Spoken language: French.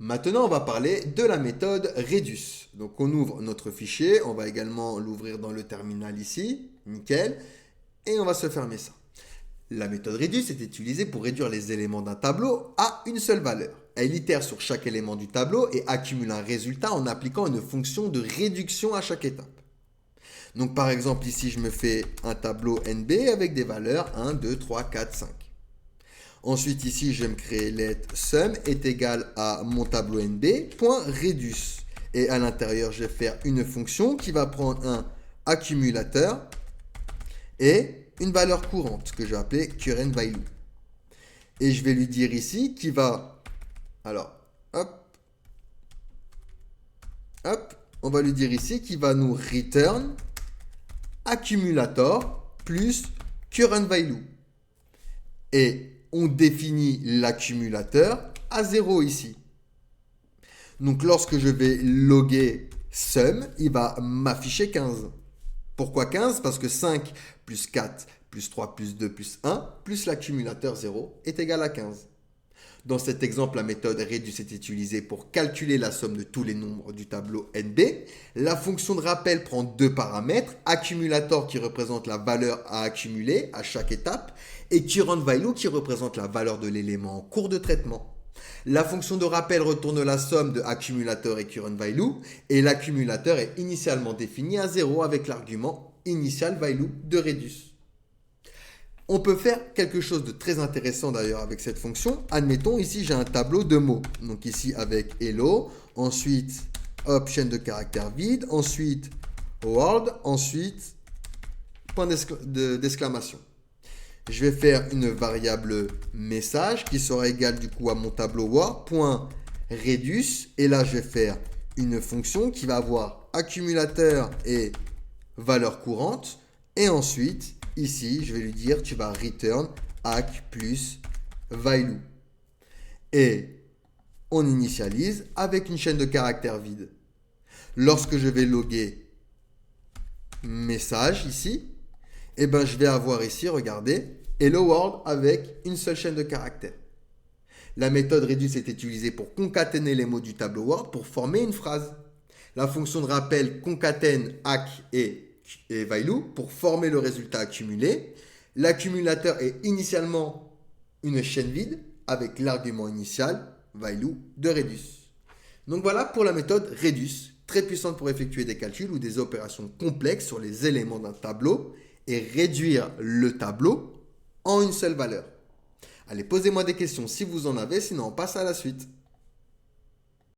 Maintenant, on va parler de la méthode Redus. Donc, on ouvre notre fichier. On va également l'ouvrir dans le terminal ici. Nickel. Et on va se fermer ça. La méthode Redus est utilisée pour réduire les éléments d'un tableau à une seule valeur. Elle itère sur chaque élément du tableau et accumule un résultat en appliquant une fonction de réduction à chaque étape. Donc, par exemple, ici, je me fais un tableau NB avec des valeurs 1, 2, 3, 4, 5. Ensuite, ici, je vais me créer let sum est égal à mon tableau NB.reduce. Et à l'intérieur, je vais faire une fonction qui va prendre un accumulateur et une valeur courante que je vais appeler current value. Et je vais lui dire ici qu'il va... Alors, hop, on va lui dire ici qu'il va nous return accumulator plus current value. Et on définit l'accumulateur à 0 ici. Donc, lorsque je vais loguer sum, il va m'afficher 15. Pourquoi 15? Parce que 5 plus 4 plus 3 plus 2 plus 1 plus l'accumulateur 0 est égal à 15. Dans cet exemple, la méthode Redus est utilisée pour calculer la somme de tous les nombres du tableau NB. La fonction de rappel prend deux paramètres, accumulator qui représente la valeur à accumuler à chaque étape et current value qui représente la valeur de l'élément en cours de traitement. La fonction de rappel retourne la somme de accumulateur et current value et l'accumulateur est initialement défini à 0 avec l'argument initial value de Redus. On peut faire quelque chose de très intéressant d'ailleurs avec cette fonction. Admettons, ici j'ai un tableau de mots. Donc ici avec hello, ensuite hop, chaîne de caractères vide, ensuite word, ensuite point d'exclamation. Je vais faire une variable message qui sera égale du coup à mon tableau word, point reduce. Et là, je vais faire une fonction qui va avoir accumulateur et valeur courante. Et ensuite, ici, je vais lui dire, tu vas return acc plus value. Et on initialise avec une chaîne de caractères vide. Lorsque je vais loguer message ici, eh ben, je vais avoir ici, regardez, hello world avec une seule chaîne de caractères. La méthode Redus est utilisée pour concaténer les mots du tableau Word pour former une phrase. La fonction de rappel concatène acc et value pour former le résultat accumulé. L'accumulateur est initialement une chaîne vide avec l'argument initial value de Redus. Donc voilà pour la méthode Redus, très puissante pour effectuer des calculs ou des opérations complexes sur les éléments d'un tableau et réduire le tableau en une seule valeur. Allez, posez-moi des questions si vous en avez, sinon on passe à la suite.